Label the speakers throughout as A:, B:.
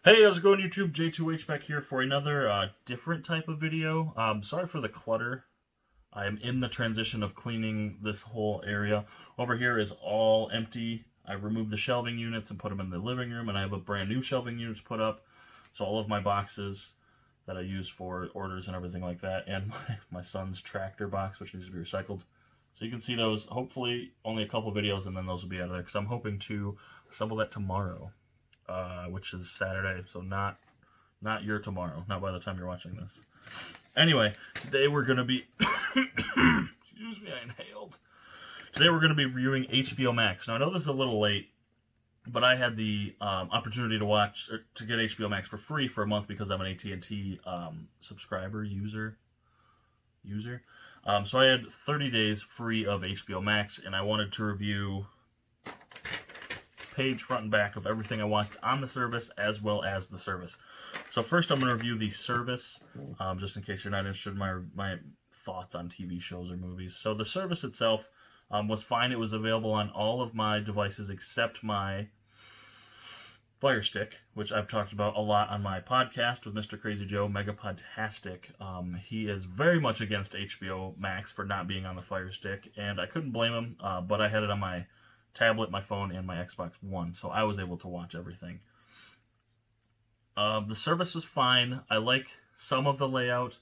A: Hey, how's it going, YouTube? JTwoH back here for another different type of video. Sorry for the clutter. I am in the transition of cleaning this whole area. Over here is all empty. I removed the shelving units and put them in the living room, and I have a brand new shelving units put up. So all of my boxes that I use for orders and everything like that, and my son's tractor box, which needs to be recycled. So you can see those, hopefully only a couple videos, and then those will be out of there, because I'm hoping to assemble that tomorrow. Which is Saturday, so not your tomorrow, not by the time you're watching this. Anyway, today we're going to be, excuse me, I inhaled. Today we're going to be reviewing HBO Max. Now I know this is a little late, but I had the opportunity to get HBO Max for free for a month because I'm an AT&T subscriber user. So I had 30 days free of HBO Max, and I wanted to review page front and back of everything I watched on the service as well as the service. So first I'm going to review the service, just in case you're not interested in my thoughts on TV shows or movies. So the service itself was fine. It was available on all of my devices except my Fire Stick, which I've talked about a lot on my podcast with Mr. Crazy Joe, Megapodtastic. He is very much against HBO Max for not being on the Fire Stick, and I couldn't blame him, but I had it on my tablet, my phone, and my Xbox One, so I was able to watch everything. The service was fine. I like some of the layout.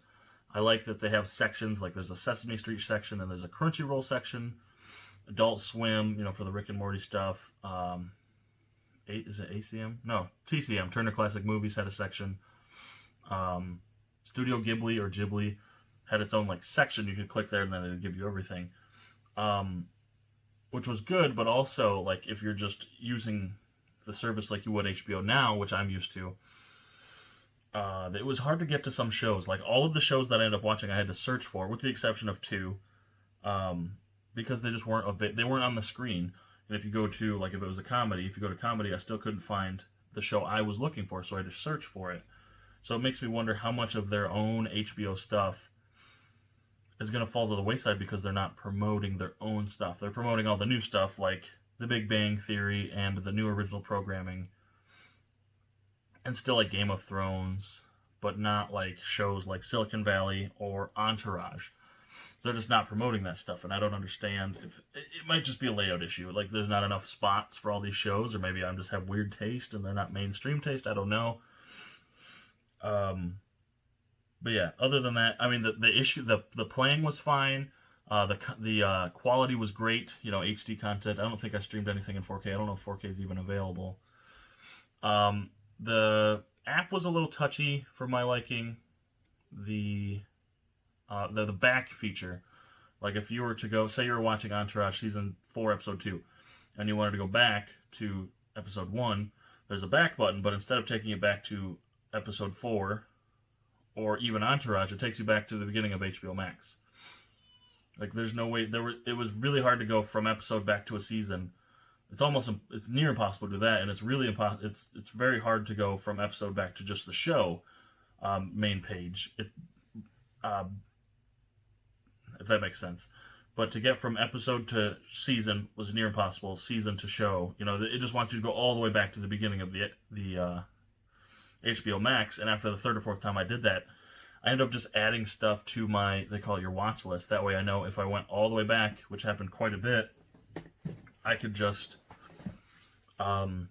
A: I like that they have sections, like there's a Sesame Street section, and there's a Crunchyroll section, Adult Swim, for the Rick and Morty stuff. Is it ACM? No, TCM, Turner Classic Movies, had a section. Studio Ghibli, or Ghibli, had its own section. You could click there, and then it would give you everything. Which was good, but also, if you're just using the service like you would HBO Now, which I'm used to, it was hard to get to some shows. All of the shows that I ended up watching, I had to search for, with the exception of two, because they just weren't they weren't on the screen. And if you go to, if it was a comedy, if you go to comedy, I still couldn't find the show I was looking for, so I had to search for it. So it makes me wonder how much of their own HBO stuff is going to fall to the wayside because they're not promoting their own stuff. They're promoting all the new stuff, like The Big Bang Theory and the new original programming, and still Game of Thrones, but not shows like Silicon Valley or Entourage. They're just not promoting that stuff, and I don't understand if it might just be a layout issue. There's not enough spots for all these shows, or maybe I just have weird taste and they're not mainstream taste. I don't know. But yeah, other than that, I mean, the issue, the playing was fine. The quality was great. HD content. I don't think I streamed anything in 4K. I don't know if 4K is even available. The app was a little touchy for my liking. The back feature, if you were to go, say you were watching Entourage season 4, episode 2, and you wanted to go back to episode 1, there's a back button, but instead of taking it back to episode 4, or even Entourage, it takes you back to the beginning of HBO Max. There's no way it was really hard to go from episode back to a season. It's near impossible to do that, and it's really impossible. It's very hard to go from episode back to just the show main page. If that makes sense. But to get from episode to season was near impossible. Season to show, it just wants you to go all the way back to the beginning of the HBO Max, and after the third or fourth time I did that, I ended up just adding stuff to they call it your watch list. That way I know if I went all the way back, which happened quite a bit, I could just click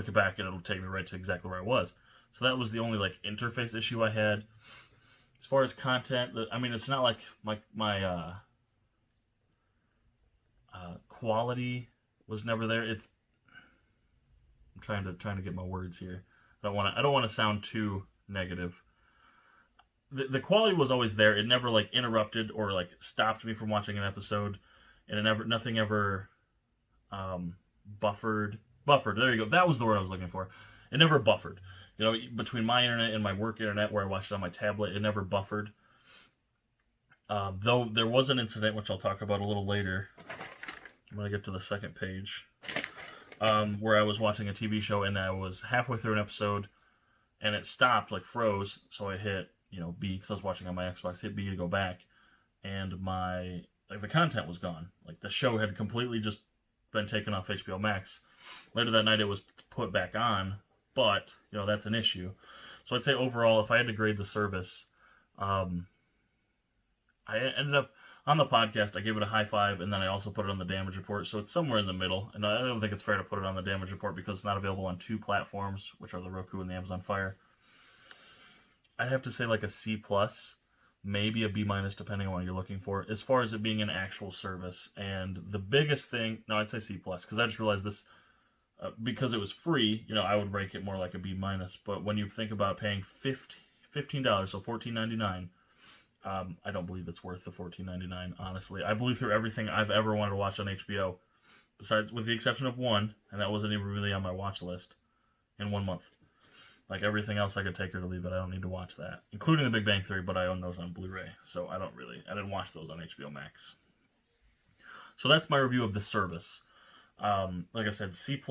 A: it back and it'll take me right to exactly where I was. So that was the only interface issue I had. As far as content, I mean, it's not like my quality was never there. I'm trying to get my words here. I don't want to sound too negative. The quality was always there. It never interrupted or stopped me from watching an episode, and nothing ever buffered. There you go. That was the word I was looking for. It never buffered. Between my internet and my work internet, where I watched it on my tablet, it never buffered. Though there was an incident, which I'll talk about a little later. I'm going to get to the second page. Where I was watching a TV show and I was halfway through an episode and it stopped, froze. So I hit, B, because I was watching on my Xbox, hit B to go back, and the content was gone. The show had completely just been taken off HBO Max. Later that night, it was put back on, but that's an issue. So I'd say overall, if I had to grade the service, I ended up on the podcast. I gave it a high 5, and then I also put it on the damage report. So it's somewhere in the middle. And I don't think it's fair to put it on the damage report because it's not available on 2 platforms, which are the Roku and the Amazon Fire. I'd have to say like a C plus, maybe a B minus, depending on what you're looking for, as far as it being an actual service. And the biggest thing, no, I'd say C plus, because I just realized this. Because it was free, I would rank it more like a B minus. But when you think about paying $15, so $14.99. I don't believe it's worth the $14.99, honestly. I believe through everything I've ever wanted to watch on HBO, besides with the exception of one, and that wasn't even really on my watch list, in 1 month. Like everything else I could take or to leave it, I don't need to watch that. Including The Big Bang Theory, but I own those on Blu-ray, so I didn't watch those on HBO Max. So that's my review of the service. Like I said, C+.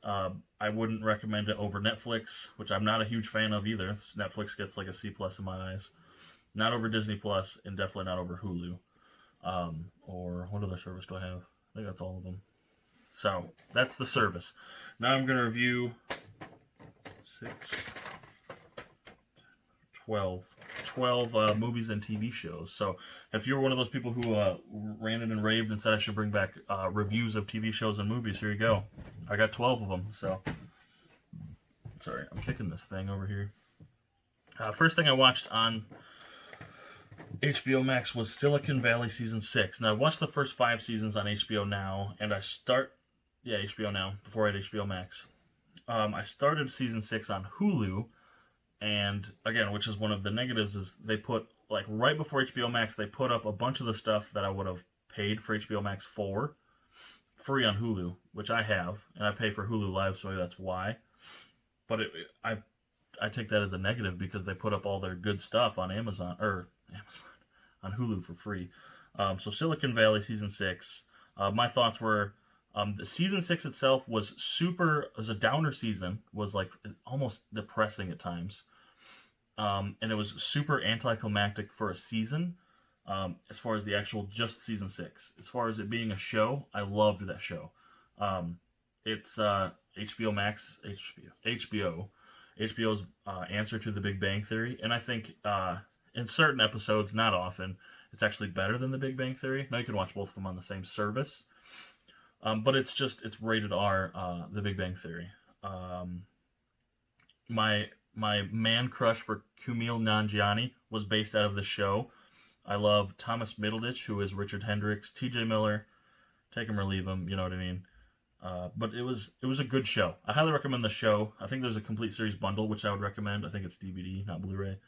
A: I wouldn't recommend it over Netflix, which I'm not a huge fan of either. Netflix gets like a C+ in my eyes. Not over Disney Plus, and definitely not over Hulu. Or what other service do I have? I think that's all of them. So, that's the service. Now I'm going to review 12 movies and TV shows. So, if you're one of those people who ranted and raved and said I should bring back reviews of TV shows and movies, here you go. I got 12 of them, so... Sorry, I'm kicking this thing over here. First thing I watched on HBO Max was Silicon Valley Season 6. Now, I've watched the first 5 seasons on HBO Now, and HBO Now, before I had HBO Max. I started Season 6 on Hulu, and, again, which is one of the negatives, is they put, like, right before HBO Max, they put up a bunch of the stuff that I would have paid for HBO Max for, free on Hulu, which I have, and I pay for Hulu Live, so that's why. But I take that as a negative because they put up all their good stuff on Amazon on Hulu for free. So Silicon Valley Season 6. My thoughts were, the Season 6 itself was a downer season, was like almost depressing at times. And it was super anticlimactic for a season, as far as the actual just Season 6. As far as it being a show, I loved that show. It's HBO Max, HBO's answer to The Big Bang Theory, and I think in certain episodes, not often, it's actually better than The Big Bang Theory. Now you can watch both of them on the same service, but it's rated R, The Big Bang Theory. My man crush for Kumail Nanjiani was based out of the show. I love Thomas Middleditch, who is Richard Hendricks, T.J. Miller, take him or leave him, you know what I mean. But it was a good show. I highly recommend the show. I think there's a complete series bundle, which I would recommend. I think it's DVD, not Blu-ray.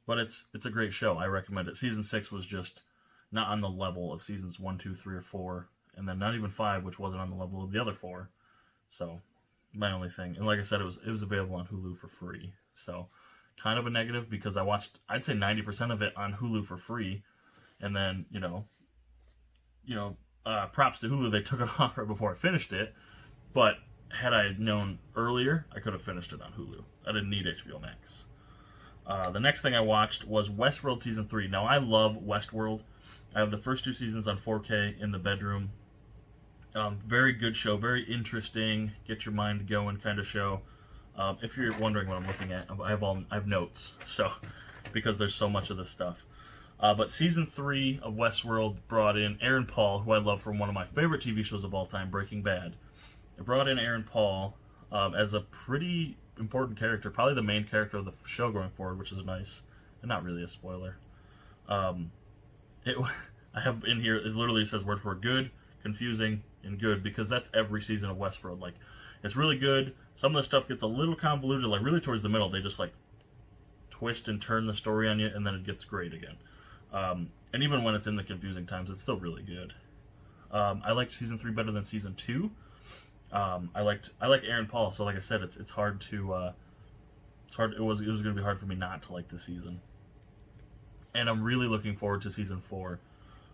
A: But it's a great show. I recommend it. Season 6 was just not on the level of seasons 1, 2, 3, or 4. And then not even 5, which wasn't on the level of the other 4. So, my only thing. And like I said, it was available on Hulu for free. So, kind of a negative because I'd say 90% of it on Hulu for free. And then, props to Hulu, they took it off right before I finished it. But had I known earlier, I could have finished it on Hulu. I didn't need HBO Max. The next thing I watched was Westworld Season 3. Now, I love Westworld. I have the first 2 seasons on 4K in the bedroom. Very good show, very interesting, get your mind going kind of show. If you're wondering what I'm looking at, I have notes, so because there's so much of this stuff. But Season 3 of Westworld brought in Aaron Paul, who I love from one of my favorite TV shows of all time, Breaking Bad. It brought in Aaron Paul as a pretty important character, probably the main character of the show going forward, which is nice, and not really a spoiler. I have in here, it literally says word for word, good, confusing, and good, because that's every season of Westworld. Like, it's really good. Some of the stuff gets a little convoluted, like really towards the middle. They just like twist and turn the story on you, and then it gets great again. And even when it's in the confusing times, it's still really good. I liked Season 3 better than Season 2. I like Aaron Paul, so like I said, it's hard to it was going to be hard for me not to like this season. And I'm really looking forward to Season 4.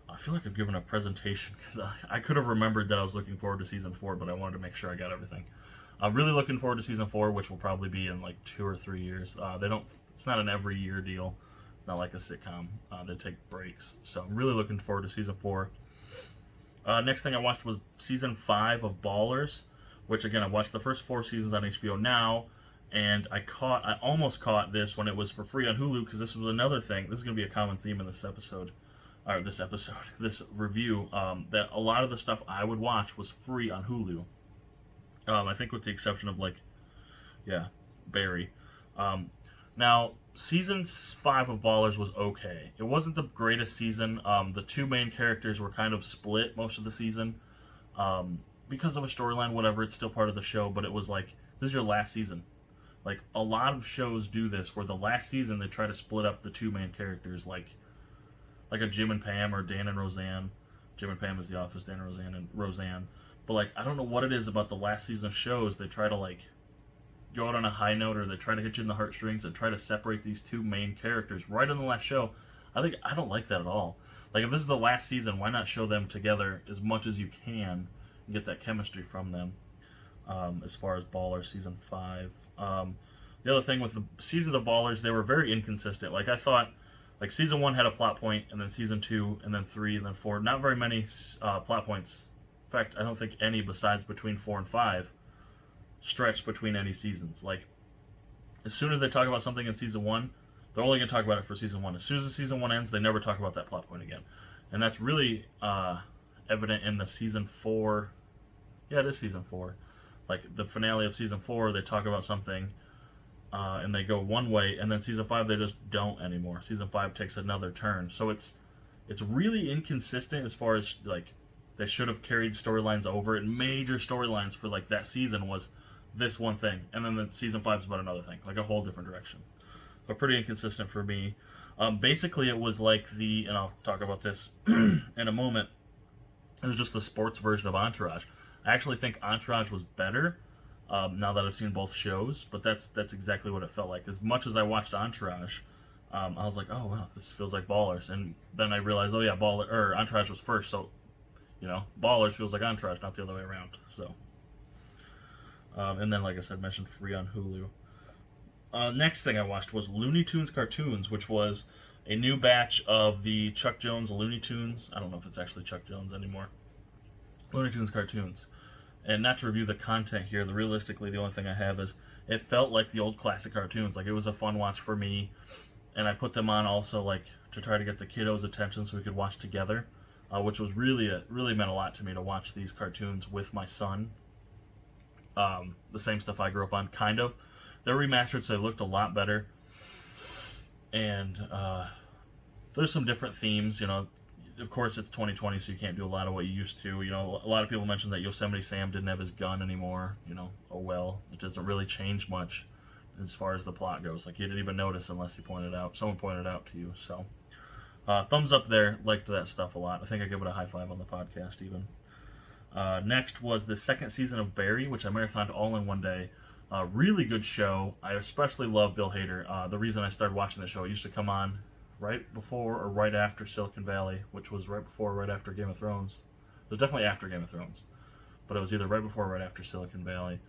A: I feel like I've given a presentation because I could have remembered that I was looking forward to Season 4, but I wanted to make sure I got everything. I'm really looking forward to Season 4, which will probably be in like 2 or 3 years. It's not an every year deal. It's not like a sitcom. They take breaks. So I'm really looking forward to Season 4. Next thing I watched was Season 5 of Ballers, which again I watched the first 4 seasons on HBO Now, and I almost caught this when it was for free on Hulu, because this was another thing. This is going to be a common theme in this episode, this review. That a lot of the stuff I would watch was free on Hulu. I think with the exception of Barry. Now, season 5 of Ballers was okay. It wasn't the greatest season. The two main characters were kind of split most of the season. Because of a storyline, whatever, it's still part of the show, but it was like, this is your last season. Like, a lot of shows do this, where the last season they try to split up the two main characters, like a Jim and Pam or Dan and Roseanne. Jim and Pam is The Office, Dan and Roseanne. But, like, I don't know what it is about the last season of shows. They try to, like, go out on a high note, or they try to hit you in the heartstrings and try to separate these two main characters right in the last show. I don't like that at all. Like, if this is the last season, why not show them together as much as you can and get that chemistry from them? As far as Ballers season 5. The other thing with the seasons of Ballers, they were very inconsistent. Like, I thought, like, season 1 had a plot point, and then season 2, and then 3, and then 4. Not very many plot points. In fact, I don't think any besides between 4 and 5 stretched between any seasons. Like, as soon as they talk about something in season 1, they're only going to talk about it for season 1. As soon as the season 1 ends, they never talk about that plot point again. And that's really evident in the season 4. Yeah, it is season 4. Like, the finale of season 4, they talk about something, and they go one way, and then season 5, they just don't anymore. Season 5 takes another turn. So it's really inconsistent as far as, like, they should have carried storylines over, and major storylines for, like, that season was this one thing, and then the season 5 is about another thing, like a whole different direction. So pretty inconsistent for me. Basically, it was like and I'll talk about this in a moment, it was just the sports version of Entourage. I actually think Entourage was better, now that I've seen both shows, but that's exactly what it felt like. As much as I watched Entourage, I was like, oh wow, this feels like Ballers, and then I realized, oh yeah, Entourage was first, so Ballers feels like Entourage, not the other way around. So, and then, like I said, mentioned free on Hulu. Next thing I watched was Looney Tunes cartoons, which was a new batch of the Chuck Jones Looney Tunes. I don't know if it's actually Chuck Jones anymore. Looney Tunes cartoons. And not to review the content here, realistically the only thing I have is it felt like the old classic cartoons. Like, it was a fun watch for me, and I put them on also, like, to try to get the kiddos' attention so we could watch together, which was really meant a lot to me to watch these cartoons with my son. The same stuff I grew up on, kind of. They're remastered, so they looked a lot better. And there's some different themes, Of course, it's 2020, so you can't do a lot of what you used to. A lot of people mentioned that Yosemite Sam didn't have his gun anymore. Oh well. It doesn't really change much as far as the plot goes. Like, you didn't even notice unless someone pointed it out to you. So, thumbs up there. Liked that stuff a lot. I think I give it a high five on the podcast even. Next was the second season of Barry, which I marathoned all in one day. Really good show. I especially love Bill Hader. The reason I started watching the show, it used to come on right before or right after Silicon Valley, which was right before or right after Game of Thrones. It was definitely after Game of Thrones, but it was either right before or right after Silicon Valley.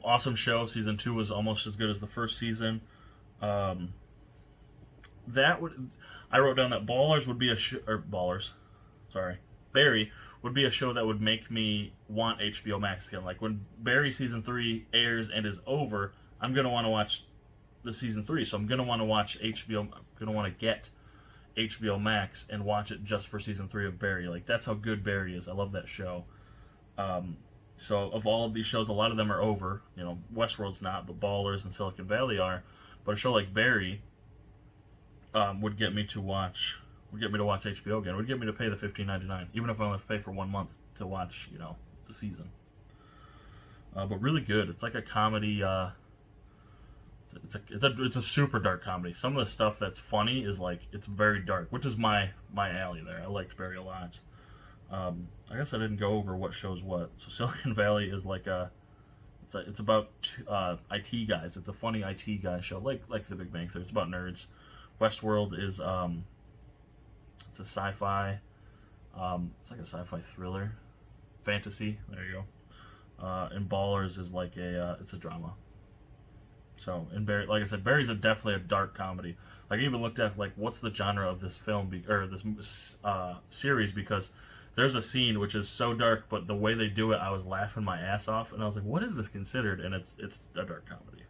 A: Awesome show. Season 2 was almost as good as the first season. I wrote down that Ballers would be Barry would be a show that would make me want HBO Max again. Like, when Barry season 3 airs and is over, I'm going to want to watch the season 3, so I'm going to want to watch HBO, I'm going to want to get HBO Max and watch it just for season 3 of Barry. Like, that's how good Barry is. I love that show. So, of all of these shows, a lot of them are over. Westworld's not, but Ballers and Silicon Valley are. But a show like Barry would get me to watch HBO again. It would get me to pay the $15.99, even if I only have to pay for 1 month to watch, the season. But really good. It's like a comedy. It's a super dark comedy. Some of the stuff that's funny is like, it's very dark, which is my alley there. I liked Barry a lot. I guess I didn't go over what shows what. So Silicon Valley is like it's about IT guys. It's a funny IT guy show, like The Big Bang Theory. It's about nerds. Westworld is it's a sci-fi. It's like a sci-fi thriller, fantasy. There you go. And Ballers is like it's a drama. So, and Barry, like I said, Barry's definitely a dark comedy. Like, I even looked at, like, what's the genre of this film, or this series, because There's a scene which is so dark, but the way they do it, I was laughing my ass off, and I was like, "What is this considered?" And it's a dark comedy.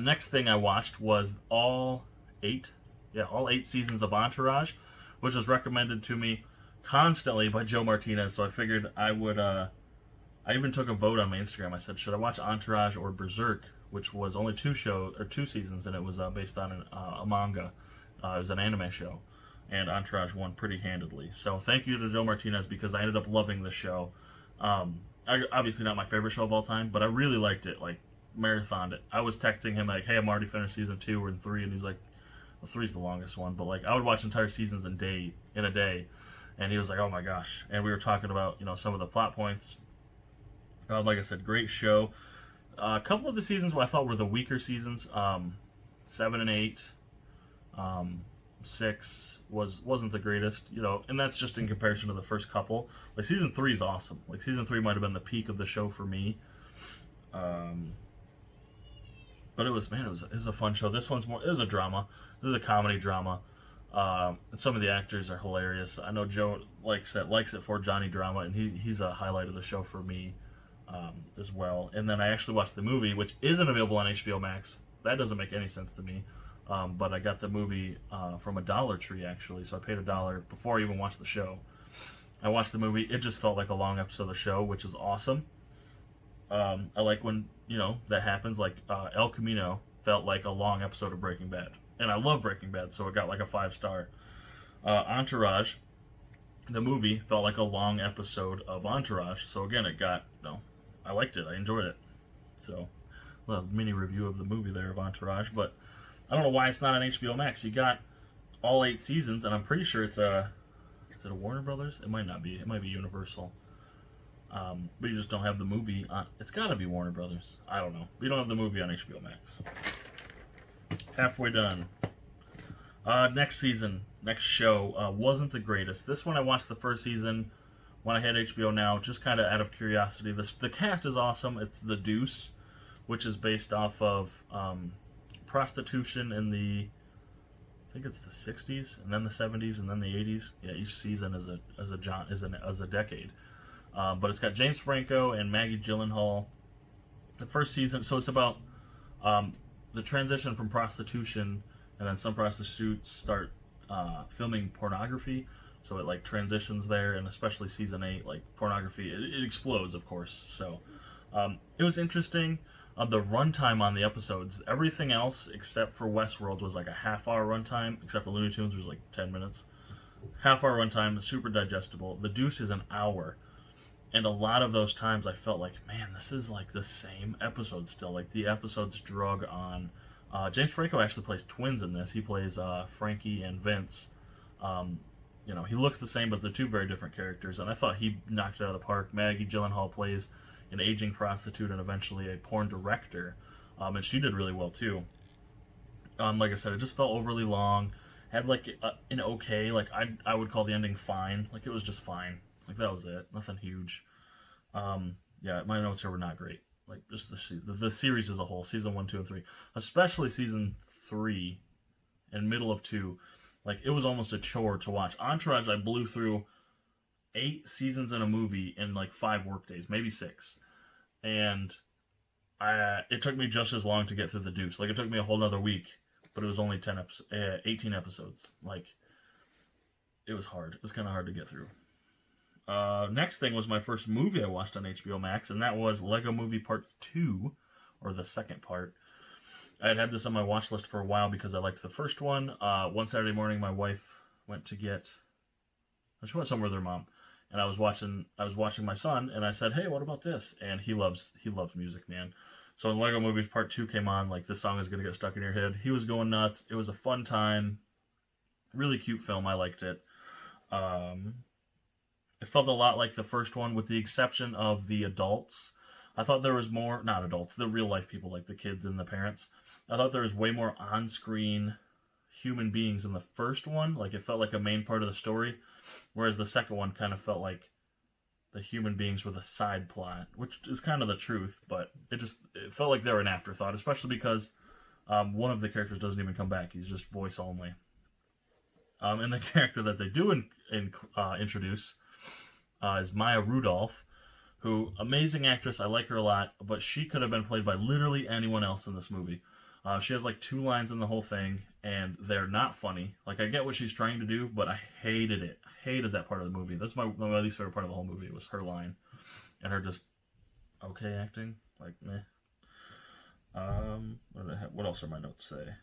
A: Next thing I watched was all 8 seasons of Entourage, which was recommended to me constantly by Joe Martinez. So I figured I would. I even took a vote on my Instagram. I said, should I watch Entourage or Berserk, which was only 2 seasons, and it was based on a manga. It was an anime show, and Entourage won pretty handedly. So thank you to Joe Martinez, because I ended up loving the show. Obviously not my favorite show of all time, but I really liked it. Like, marathoned it. I was texting him like, "Hey, I'm already finished season 2 or 3," and he's like, "Well, 3's the longest one," but like I would watch entire seasons in a day, and he was like, "Oh my gosh!" And we were talking about some of the plot points. Like I said, great show. A couple of the seasons I thought were the weaker seasons. 7 and 8, 6 wasn't the greatest, and that's just in comparison to the first couple. Like season 3 is awesome. Like season 3 might have been the peak of the show for me. But it was a fun show. This one's more. It was a drama. This is a comedy drama. And some of the actors are hilarious. I know Joe likes it for Johnny Drama, and he's a highlight of the show for me as well. And then I actually watched the movie, which isn't available on HBO Max. That doesn't make any sense to me. But I got the movie from a Dollar Tree, actually, so I paid $1 before I even watched the show. I watched the movie. It just felt like a long episode of the show, which is awesome. I like when that happens. Like El Camino felt like a long episode of Breaking Bad, and I love Breaking Bad, so it got like a 5-star. Entourage, the movie, felt like a long episode of Entourage, so again it got I liked it. I enjoyed it. So a mini review of the movie there of Entourage, but I don't know why it's not on HBO Max. You got all 8 seasons, and I'm pretty sure it's is it a Warner Brothers? It might not be. It might be Universal. But you just don't have the movie on. It's got to be Warner Brothers. I don't know. We don't have the movie on HBO Max. Halfway done. Next show wasn't the greatest. This one I watched the first season when I had HBO Now, just kind of out of curiosity. The cast is awesome. It's The Deuce, which is based off of prostitution in the, I think it's the 60s, and then the 70s, and then the 80s. Yeah, each season is a decade. But it's got James Franco and Maggie Gyllenhaal. The first season, so it's about the transition from prostitution, and then some prostitutes start filming pornography. So it like transitions there, and especially season 8, like pornography, it explodes, of course. So it was interesting. The runtime on the episodes, everything else except for Westworld was like a half-hour runtime, except for Looney Tunes was like 10 minutes. Half-hour runtime, super digestible. The Deuce is an hour. And a lot of those times I felt like, man, this is like the same episode still. Like the episodes drug on. James Franco actually plays twins in this. He plays Frankie and Vince. He looks the same, but they're two very different characters. And I thought he knocked it out of the park. Maggie Gyllenhaal plays an aging prostitute and eventually a porn director. And she did really well too. Like I said, it just felt overly long. Had like an okay, like I would call the ending fine. Like it was just fine. Like that was it. Nothing huge. Yeah, my notes here were not great. Like just the series as a whole, season 1, 2, and 3, especially season 3 and middle of 2. Like it was almost a chore to watch. Entourage, I blew through 8 seasons in a movie in like 5 work days, maybe 6, and it took me just as long to get through The Deuce. Like it took me a whole nother week, but it was only 18 episodes. Like it was hard. It was kind of hard to get through. Next thing was my first movie I watched on HBO Max, and that was Lego Movie Part 2, or the second part. I had this on my watch list for a while because I liked the first one. One Saturday morning, my wife went to get, she went somewhere with her mom, and I was watching my son, and I said, "Hey, what about this?" And he loves music, man. So when Lego Movie Part 2 came on, like this song is gonna get stuck in your head. He was going nuts. It was a fun time. Really cute film. I liked it. It felt a lot like the first one, with the exception of the adults. I thought there was more, not adults, the real life people, like the kids and the parents. I thought there was way more on-screen human beings in the first one. Like it felt like a main part of the story, whereas the second one kind of felt like the human beings were the side plot, which is kind of the truth, but it felt like they were an afterthought, especially because one of the characters doesn't even come back. He's just voice only. And the character that they do introduce is Maya Rudolph, who, amazing actress, I like her a lot, but she could have been played by literally anyone else in this movie. She has like 2 lines in the whole thing, and they're not funny. Like, I get what she's trying to do, but I hated it. I hated that part of the movie. That's my least favorite part of the whole movie, was her line. And her just okay acting. Like, meh. What else are my notes say?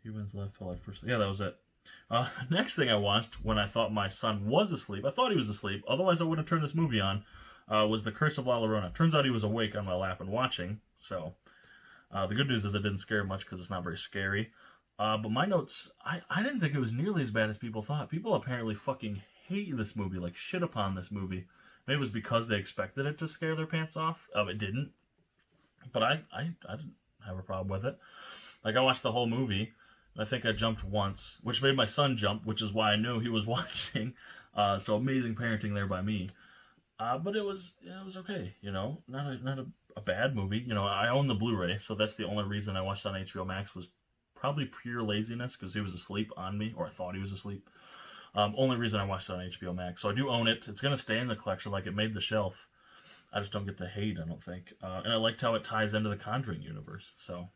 A: Humans left felt like first. Yeah, that was it. Next thing I watched when I thought my son was asleep, I thought he was asleep, otherwise I wouldn't have turned this movie on, was The Curse of La Llorona. Turns out he was awake on my lap and watching, so the good news is it didn't scare him much because it's not very scary. But my notes, I didn't think it was nearly as bad as people thought. People apparently fucking hate this movie, like shit upon this movie. Maybe it was because they expected it to scare their pants off. It didn't. But I didn't have a problem with it. Like, I watched the whole movie. I think I jumped once, which made my son jump, which is why I knew he was watching. So amazing parenting there by me. But it was okay, you know, not a bad movie. You know, I own the Blu-ray, so that's the only reason I watched it on HBO Max, was probably pure laziness because he was asleep on me, or I thought he was asleep. Only reason I watched it on HBO Max. So I do own it. It's gonna stay in the collection, like it made the shelf. I just don't get to hate, I don't think. And I liked how it ties into the Conjuring universe. So.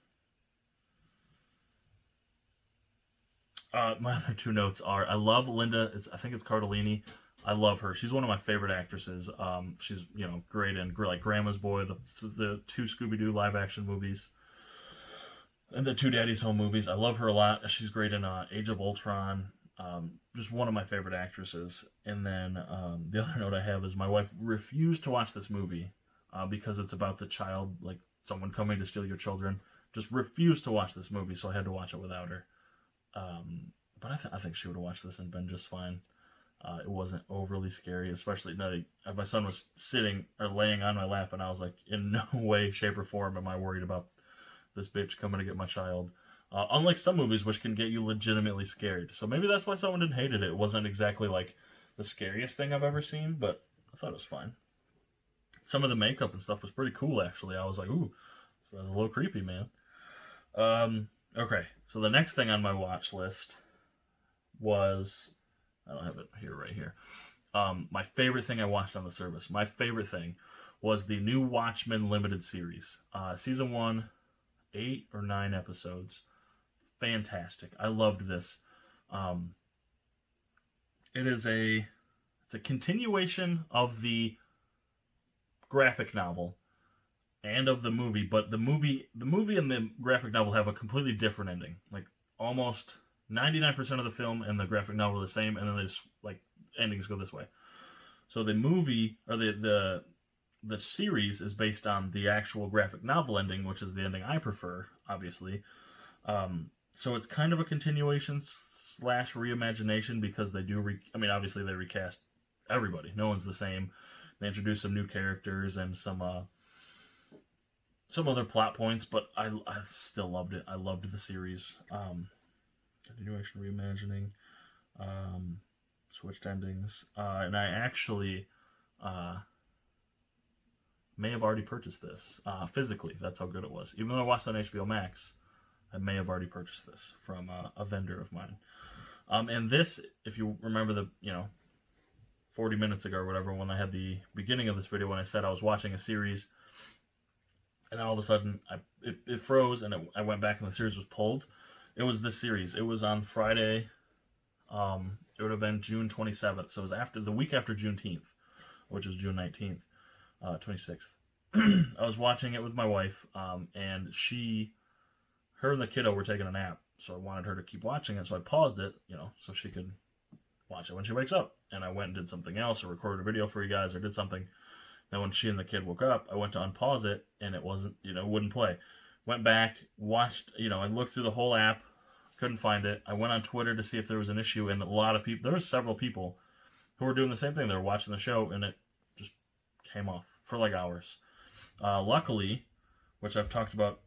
A: My other 2 notes are, I love Linda, I think it's Cardellini. I love her. She's one of my favorite actresses. She's, you know, great in like Grandma's Boy, the 2 Scooby-Doo live-action movies, and the 2 Daddy's Home movies. I love her a lot. She's great in Age of Ultron. Just one of my favorite actresses. And then the other note I have is my wife refused to watch this movie because it's about the child, like someone coming to steal your children. Just refused to watch this movie, so I had to watch it without her. But I think she would have watched this and been just fine. It wasn't overly scary, especially my son was sitting or laying on my lap, and I was like, in no way, shape, or form am I worried about this bitch coming to get my child. Unlike some movies, which can get you legitimately scared. So maybe that's why someone didn't hate it. It wasn't exactly like the scariest thing I've ever seen, but I thought it was fine. Some of the makeup and stuff was pretty cool, actually. I was like, ooh, so that's a little creepy, man. Okay, so the next thing on my watch list was, I don't have it here, right here. My favorite thing I watched on the service, my favorite thing was the new Watchmen limited series. Season 1, 8 or 9 episodes. Fantastic. I loved this. It's a continuation of the graphic novel and of the movie, but the movie and the graphic novel have a completely different ending. Like, almost 99% of the film and the graphic novel are the same, and then there's like endings go this way. So the movie, or the series, is based on the actual graphic novel ending, which is the ending I prefer, obviously. So it's kind of a continuation / reimagination, because they do obviously they recast everybody. No one's the same. They introduce some new characters and some other plot points, but I still loved it. I loved the series. Continuation, reimagining, switched endings, and I actually may have already purchased this physically. That's how good it was. Even though I watched it on HBO Max, I may have already purchased this from a vendor of mine. And this, if you remember 40 minutes ago or whatever, when I had the beginning of this video, when I said I was watching a series, and then all of a sudden it froze, and I went back and the series was pulled. It was this series. It was on Friday. It would have been June 27th. So it was the week after Juneteenth, which was June 19th, 26th. I was watching it with my wife, and her and the kiddo were taking a nap. So I wanted her to keep watching it. So I paused it, so she could watch it when she wakes up. And I went and did something else, or recorded a video for you guys, or did something. Then when she and the kid woke up, I went to unpause it, and it wasn't, wouldn't play. Went back, watched, I looked through the whole app, couldn't find it. I went on Twitter to see if there was an issue, and a lot of people, there were several people who were doing the same thing. They were watching the show, and it just came off for like hours. Luckily, which I've talked about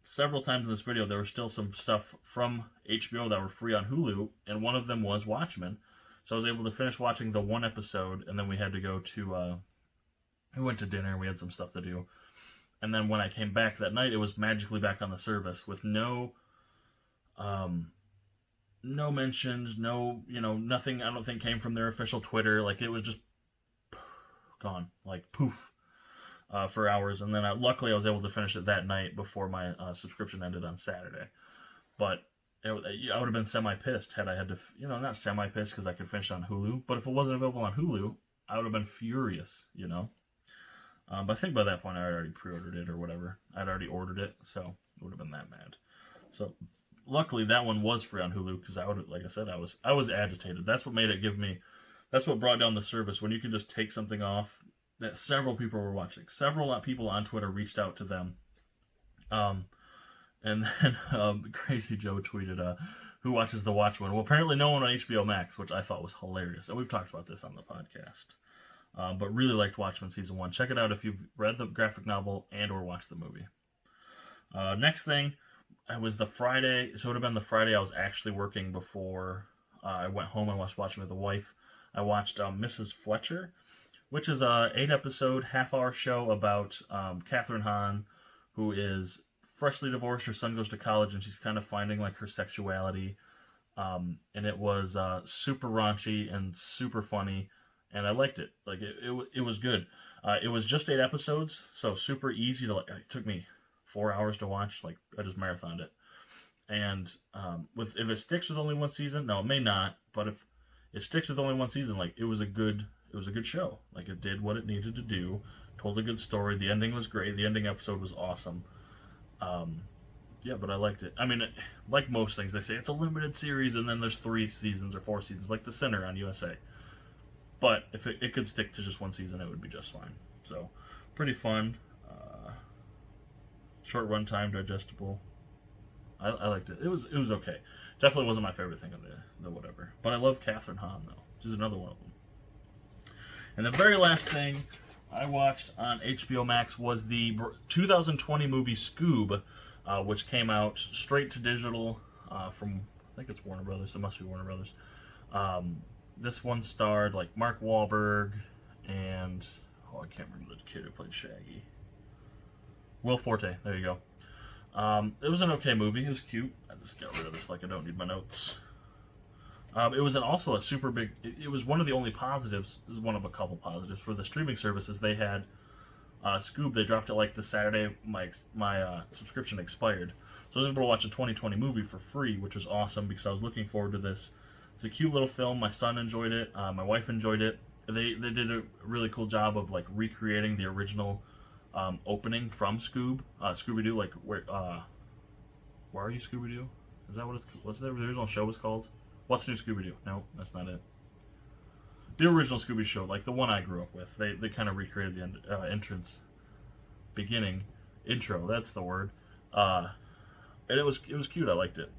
A: several times in this video, there was still some stuff from HBO that were free on Hulu, and one of them was Watchmen. So I was able to finish watching the 1 episode, and then we had to go to, we went to dinner, we had some stuff to do. And then when I came back that night, it was magically back on the service with no no mentions, no, nothing. I don't think came from their official Twitter. Like it was just gone, like poof, for hours. And then luckily I was able to finish it that night before my subscription ended on Saturday. But I would have been semi-pissed had I had to, not semi-pissed because I could finish it on Hulu, but if it wasn't available on Hulu, I would have been furious. But I think by that point I already pre-ordered it or whatever. I'd already ordered it, so it would have been that mad. So luckily that one was free on Hulu because like I said, I was agitated. That's what made it that's what brought down the service, when you can just take something off that several people were watching. Several people on Twitter reached out to them. And then Crazy Joe tweeted, who watches the Watchmen? Well, apparently no one on HBO Max, which I thought was hilarious. And we've talked about this on the podcast. But really liked Watchmen Season 1. Check it out if you've read the graphic novel and or watched the movie. Next thing, it was the Friday. So it would have been the Friday I was actually working before I went home and watched Watchmen with the wife. I watched Mrs. Fletcher, which is a 8-episode, half-hour show about Catherine Hahn, who is freshly divorced. Her son goes to college, and she's kind of finding like her sexuality. And it was super raunchy and super funny, and I liked it. Like it was good. It was just 8 episodes, so super easy to. It took me 4 hours to watch. Like I just marathoned it. And if it sticks with only one season, no, it may not. But if it sticks with only one season, like it was a good show. Like it did what it needed to do. Told a good story. The ending was great. The ending episode was awesome. Yeah, but I liked it. I mean, like most things, they say it's a limited series, and then there's 3 seasons or 4 seasons, like The Sinner on USA. But if it could stick to just one season, it would be just fine. So, pretty fun. Short runtime, digestible. I liked it. It was okay. Definitely wasn't my favorite thing of the whatever. But I love Catherine Hahn, though, which is another one of them. And the very last thing I watched on HBO Max was the 2020 movie Scoob, which came out straight to digital from, I think it's Warner Brothers. It must be Warner Brothers. This one starred like Mark Wahlberg and, I can't remember the kid who played Shaggy. Will Forte, there you go. It was an okay movie. It was cute. I just got rid of this like I don't need my notes. It was also a super big. It was one of the only positives. This is one of a couple positives for the streaming services. They had Scoob. They dropped it like the Saturday my subscription expired, so I was able to watch a 2020 movie for free, which was awesome because I was looking forward to this. It's a cute little film. My son enjoyed it. My wife enjoyed it. They did a really cool job of like recreating the original opening from Scoob. Scooby-Doo, like where are you, Scooby-Doo? Is that what's the original show was called? What's New Scooby-Doo? No, that's not it. The original Scooby show, like the one I grew up with. They kind of recreated the intro, that's the word. And it was cute. I liked it.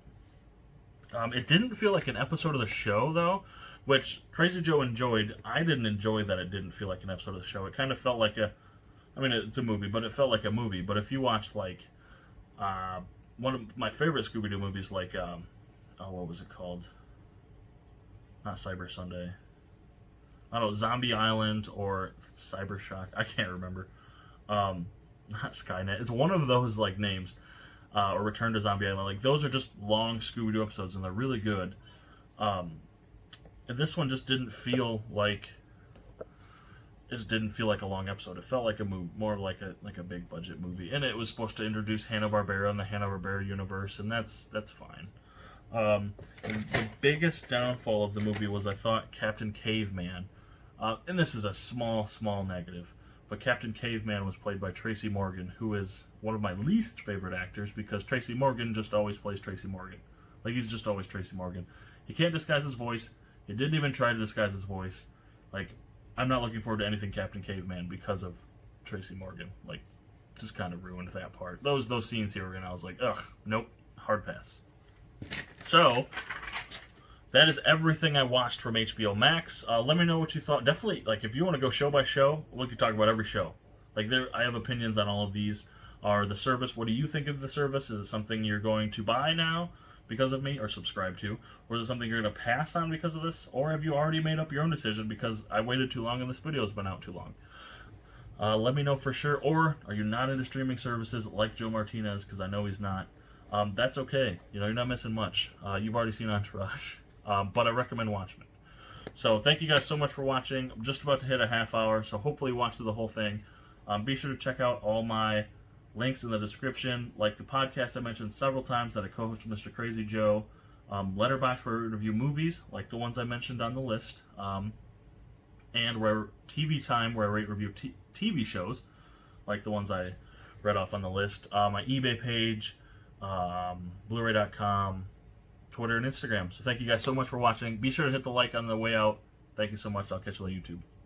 A: It didn't feel like an episode of the show, though, which Crazy Joe enjoyed. I didn't enjoy that it didn't feel like an episode of the show. It kind of felt like it's a movie, but it felt like a movie. But if you watch, like, one of my favorite Scooby-Doo movies, like, what was it called? Not Cyber Sunday. I don't know, Zombie Island or Cyber Shock. I can't remember. Not Skynet. It's one of those, like, names. Or Return to Zombie Island. Like, those are just long Scooby-Doo episodes, and they're really good. And this one just didn't feel like... It just didn't feel like a long episode. It felt like a movie, more like a big budget movie. And it was supposed to introduce Hanna-Barbera and the Hanna-Barbera universe, and that's fine. The biggest downfall of the movie was I thought Captain Caveman, and this is a small negative, but Captain Caveman was played by Tracy Morgan, who is one of my least favorite actors because Tracy Morgan just always plays Tracy Morgan. Like, he's just always Tracy Morgan. He can't disguise his voice. He didn't even try to disguise his voice. Like, I'm not looking forward to anything Captain Caveman because of Tracy Morgan. Like, just kind of ruined that part. Those scenes here, and I was like, ugh, nope, hard pass. So, that is everything I watched from HBO Max. Let me know what you thought. Definitely, like, if you want to go show by show, we could talk about every show. Like, I have opinions on all of these. The service, what do you think of the service? Is it something you're going to buy now because of me, or subscribe to? Or is it something you're going to pass on because of this? Or have you already made up your own decision because I waited too long and this video's been out too long? Let me know for sure. Or are you not into streaming services like Joe Martinez, because I know he's not? That's okay. You know, you're not missing much. You've already seen Entourage. But I recommend Watchmen. So thank you guys so much for watching. I'm just about to hit a half hour, so hopefully watch through the whole thing. Be sure to check out all my links in the description, like the podcast I mentioned several times that I co-host with Mr. Crazy Joe, Letterboxd where I review movies, like the ones I mentioned on the list, and where TV Time where I review TV shows, like the ones I read off on the list, my eBay page, Blu-ray.com, Twitter, and Instagram. So thank you guys so much for watching. Be sure to hit the like on the way out. Thank you so much. I'll catch you on YouTube.